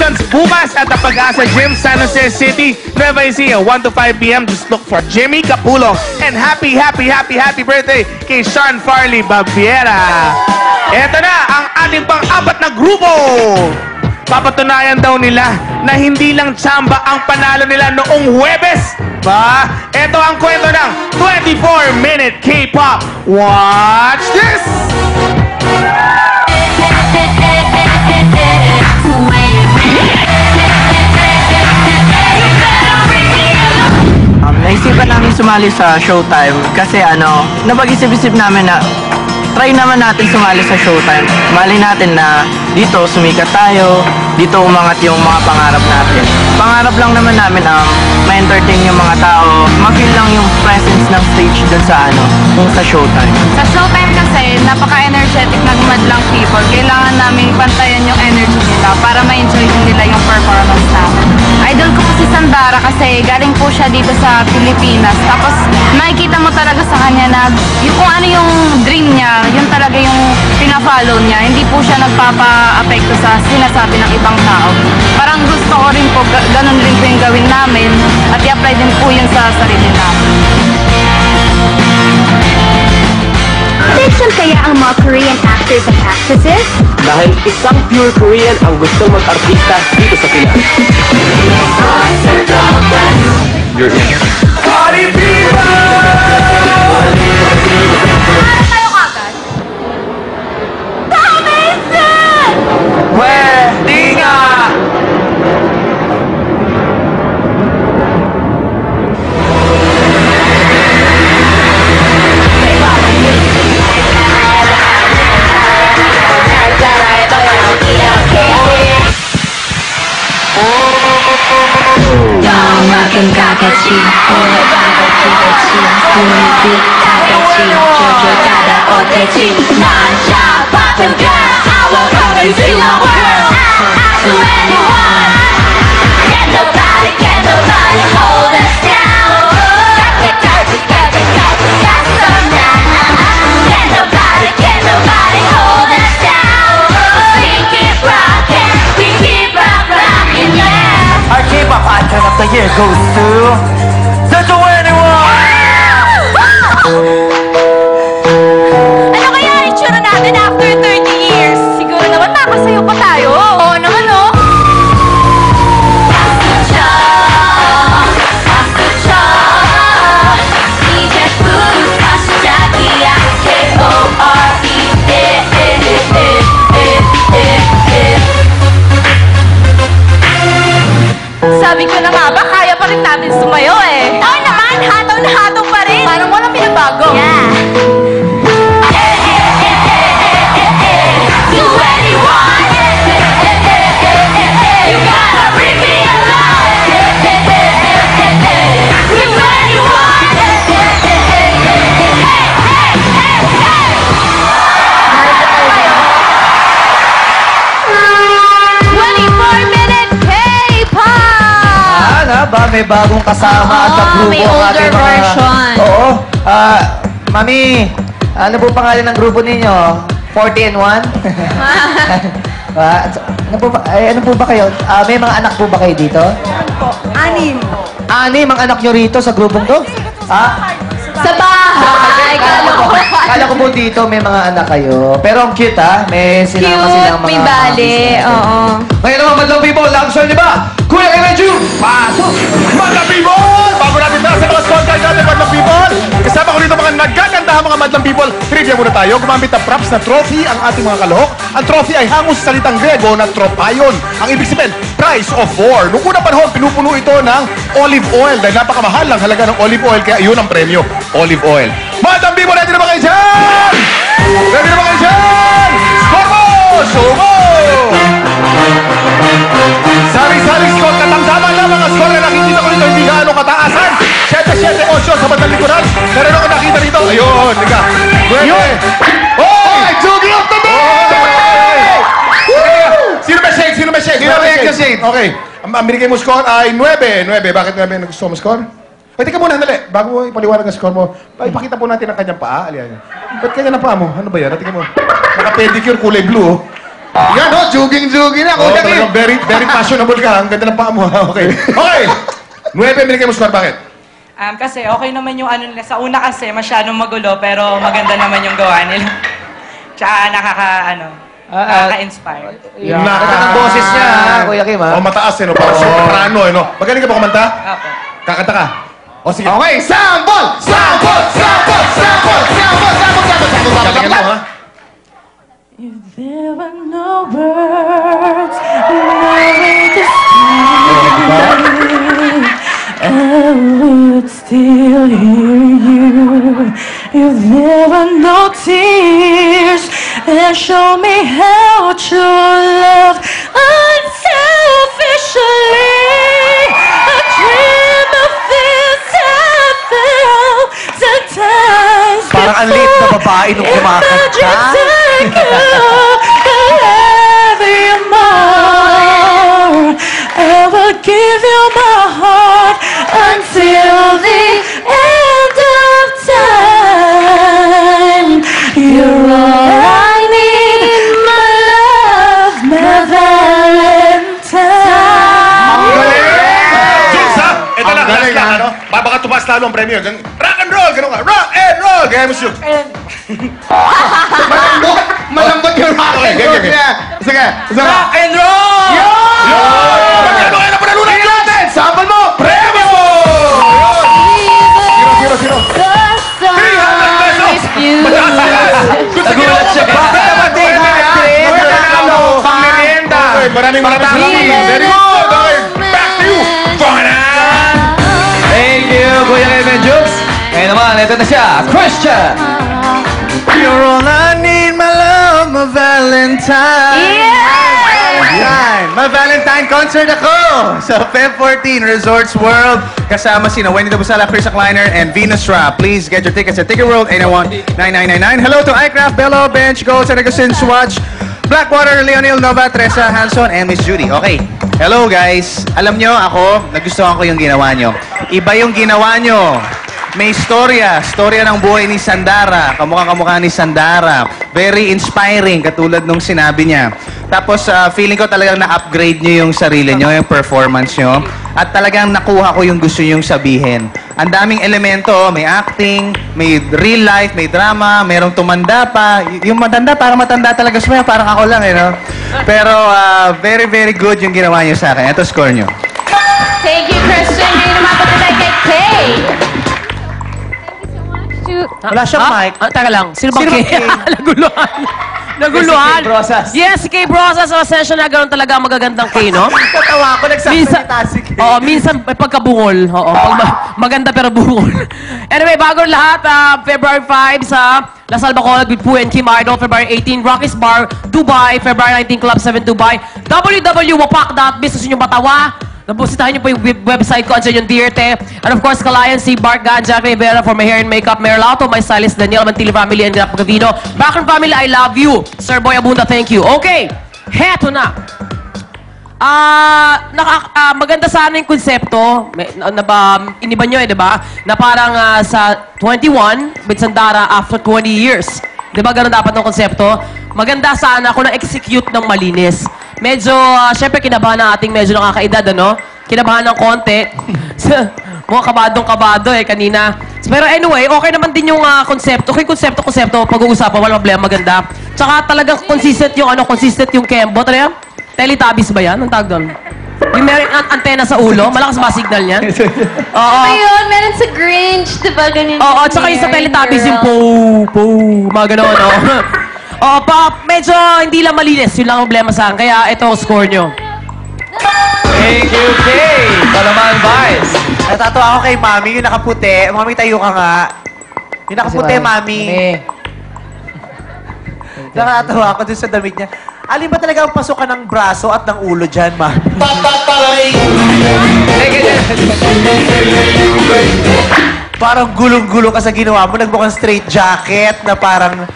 Competitions bukas at the Pag-asa Gym, San Jose City, Nueva Ecija, 1 to 5 p.m. Just look for Jimmy Capulong. And happy birthday kay Sean Farley Baviera. Ito na ang ating pang-apat na grupo. Papatunayan daw nila na hindi lang tsamba ang panalo nila noong Huwebes. Ito ang kwento ng 24-minute K-pop. Watch this! Naisipan namin sumali sa Showtime kasi napag-isip-isip namin na try naman natin sumali sa Showtime. Mali natin na dito sumikat tayo, dito umangat yung mga pangarap natin. Pangarap lang naman namin ma-entertain yung mga tao, ma-feel lang yung presence ng stage dun sa kung sa Showtime. Sa Showtime kasi, napaka-energetic ng madlang people. Kailangan namin pantayan yung energy nila para ma-enjoy din nila yung performance namin. Idol ko po si Sandara kasi galing po siya dito sa Pilipinas. Tapos makikita mo talaga sa kanya na yung kung ano yung dream niya, yun talaga yung pina-follow niya. Hindi po siya nagpapa-apekto sa sinasabi ng ibang tao. Parang gusto ko rin po, ganun rin po yung gawin namin at i-apply din po yun sa sarili namin. Attention kaya ang mga Korean actors at actresses? Dahil isang pure Korean ang gustong mag-artista dito sa Pinas. You're in. Party people! Tayo kagad? Pwede nga! Rockin' Kakashi, Kakashi, Kakashi, Jojo Dada Otechi, non-stop poppin' girl, I will come and see the world. I'll do anyone. Can nobody hold us down? Got some now. Can nobody hold us down? We keep rockin', yeah. Our K-pop icon of the year goes to the 21! Ano kaya ang itsura natin after 30 years? Siguro naman makasayo pa tayo. Oo naman, no? Sabi ko na nga ba, kaya pa rin natin sumayo eh. Oo naman, hataw na hataw pa rin. Parang walang pinabago. Yeah. You anyone? You gotta bring me along. You anyone? May bagong kasama at grupo may ang older ating mga... version. Oo. Mami, ano po pangalan ng grupo ninyo? 40 and 1? Ano po ba kayo? May mga anak po ba kayo dito? Anim. Anim ang anak nyo rito sa grupong to? Sa bahay. Kala ko po dito may mga anak kayo. Pero ang cute may sinama silang mga... May bali. Oo. Ngayon naman, madlang people, langsung niyo ba? Kuya Emeju, pasok! Madlang people! Bago natin tara sa mga scorecard natin, Madlang people! Kasama ko rito mga nagagandahang mga Madlang people. Trivia muna tayo. Gumamit ng props na trophy ang ating mga kalahok. Ang trophy ay hango sa salitang Grego na tropayon. Ang ibig sabihin, price of 4. Noong unang panahon, pinupuno ito ng olive oil dahil napakamahal ang halaga ng olive oil, kaya yun ang premyo, olive oil. Madlang people, ready na ba kayo dyan? Ready na ba kayo dyan? Score mo! Sumo! Sari-sari score, katamtaman lang mga score na nakikita ko rito, hindi gaano kataasan. 7-7-8 sa bandang likuran. Meron ako nakita rito. Ayun, liga. Ayun! Hoy! Sugi of the day! Sino ba shake? Sino ba shake? Sino ba shake? Okay. Ang binigay mo score ay 9. 9. Bakit 9 gusto mo score? Pwede ka muna, dali. Bago mo ipaliwanag ang score mo, ipakita po natin ang kanyang paa. Aliyan. Ba't kanya na paa mo? Ano ba yan? Natingin mo. Naka-pedicure, kulay blue. Yan, no? Juging-juging na. Kuya Kim. Very, very fashionable ka. Ang ganda ng paa mo. Okay. Okay. 9 binigay mo score. Bakit? Kasi okay naman yung ano nila. Sa una kasi masyadong magulo pero maganda naman yung gawa nila. Tsaka nakaka-inspire. Ganda ng boses niya, Kuya Kim, ha? O, mataas, eh, no? Parang soprano, eh, no? Magaling ka ba kumanta? Apo. Kakanta ka. O, sige. Okay, sample! Sample! Sample! Sample! Sample! Sample! Galingan mo, ha? If there were no words, no way to speak, I would still hear you. If there were no tears, and show me how to love unselfishly. I dream of this times. Parang ang liit na babae nung kumakanta. I will give you my heart until the end of time. You're all I need, my love, my Valentine. Jinx, ha? Ito lang, last lang, ano? Baka tumaas lalo ang premyo. Rock and roll! Ganun ka. Rock and roll! Gaya mo siya. Malambot yung rock and roll niya. Sige. Rock and roll! Magkano kayo na panalunan natin? Sample mo! Premyo! Sino? 300 pesos! Mataas yan! Gusto nyo ako Bakit naman pang-merienda! Maraming salamat. Very good! Okay, back to you! Banana! Thank you, Kuya Kim and Jukes. Ngayon naman, ito na siya, Christian. You're all I need, my love, my Valentine. Yan, my Valentine concert ako sa Feb 14 Resorts World. Kasama sina Wendy Dabusala, Chris Kleiner, and Venus Ra. Please get your tickets at Ticket World, 801-9999. Hello to iCraft, Bello, Bench, Gold, Senegasin, Swatch, Blackwater, Leonil, Nova, Teresa, Hanson, and Miss Judy. Okay, hello guys. Alam nyo, ako, nagustuhan ko yung ginawa nyo. Iba yung ginawa nyo. May storya ng buhay ni Sandara, kamukha-kamukha ni Sandara. Very inspiring, katulad nung sinabi niya. Tapos, feeling ko talagang na-upgrade nyo yung sarili nyo, yung performance nyo. At talagang nakuha ko yung gusto nyo sabihin. Ang daming elemento, may acting, may real life, may drama, merong tumanda pa. Yung matanda, parang matanda talaga siya, parang ako lang, no? Pero, very, very good yung ginawa nyo sa akin. Ito, score nyo. Thank you, Christian. Ngayon naman patutay kay Kay. Wala siyang mic. Teka lang. Sino bang Sino Kay? bang Kay? Naguluhan. Naguluhan. Yes, si Kay Brosas. Yes, si Kay Brosas. Sa session na gano'n talaga magagandang Kay, no? Tatawa ako, nagsasalita si Kay. Oo, minsan may pagkabungol. Oo, maganda pero bungol. Anyway, bago lahat, February 5 sa Lasal Bacolod with Poo and Kim Idol. February 18, Rocky's Bar, Dubai. February 19, Club 7 Dubai. www.wapak.biz. Gusto nyo matawa? Nabusitahin niyo po yung website ko, andyan yung Dierte. And of course, Kalayan, si Bart Ganja, Rivera for my hair and makeup, Merlato, my stylist, Daniel Mantili family, and Grap Gavino. Background family, I love you. Sir Boy Abunda, thank you. Okay, heto na. Maganda sana yung konsepto. Iniba nyo di ba? Na parang sa 21, with Sandara after 20 years. Di ba ganun dapat ng konsepto? Maganda sana kung na-execute ng malinis. Medyo, syempre, kinabahan ng ating medyo nakakaedad, ano? Kinabahan ng konti. Mga kabadong-kabado kanina. Pero anyway, okay naman din yung konsepto. Okay, konsepto, pag-uusapan, walang problema, maganda. Tsaka talagang consistent yung Kembo. Talaga, Teletubbies ba yan? Ang tawag doon? Yung meron antena sa ulo, malakas ba signal niyan? Oo. Ayun, meron sa Grinch, diba ganyan? Oo, tsaka yung sa Teletubbies, yung po, mga gano'n, no? Oo, medyo hindi lang malinis. Yun lang ang problema sa akin. Kaya ito, score nyo. Thank you, Kay. Ito naman, Vice. Natatawa ako kay Mami, yung nakaputi. Mami, tayo ka nga. Yung nakaputi, Mami. Nakatawa ako dun sa damit niya. Alin ba talaga ang pasukan ng braso at ng ulo dyan, Mami? Parang gulong-gulo ka sa ginawa mo. Nagmukhang straight jacket na parang...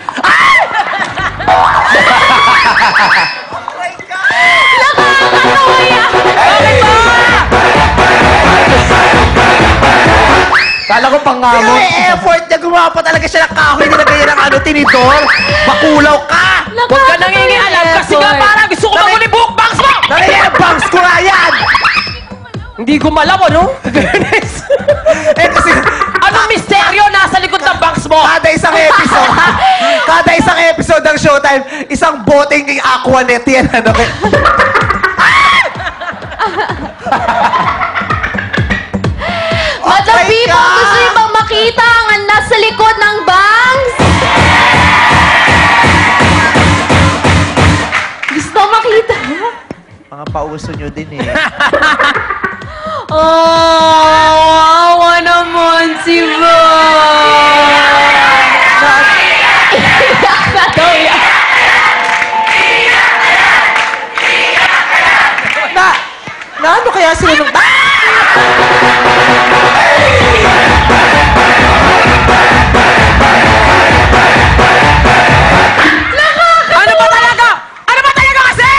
Kala ko pangamot. Pero may effort niya. Gumawa pa talaga siya ng kahoy. Nilagay niya ng tinidor. Makulaw ka! Huwag ka nangingialam kasi nga parang gusto ko makunin buhok bangs mo! Nangyayang bangs ko nga yan! Hindi ko malaw, ano? Fairness. Kasi, Anong misteryo nasa likod ng bangs mo? kada isang episode ng Showtime, isang boteng Aquanet yan, ano? Madlang people, gusto niyo bang makita ang nasa likod ng bangs? Gusto makita? Mga pauso nyo din eh. Oh, awa naman si Na ano kaya sila nung... Ano ba talaga? Ano ba talaga kasi?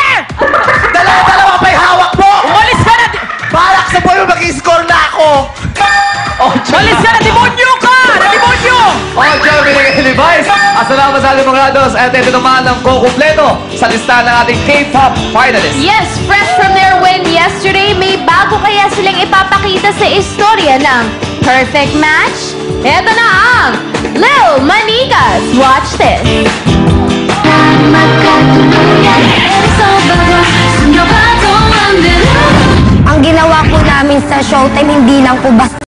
Dalawa pa yung hawak mo! Umalis ka na! Balak sa buhay mo, mag-i-score na ako! Umalis ka na! Demonyo ka! Demonyo! Oh, Jeremy ng Levi's! Salamat sa ating mga grados. At ito naman ang kukumpleto sa listahan ng ating K-pop finalists. Yes, fresh from their win yesterday, may bago kaya silang ipapakita sa istorya ng Perfect Match? Ito na ang Lil Manigas. Watch this. Ang ginawa po namin sa Showtime, hindi lang po basta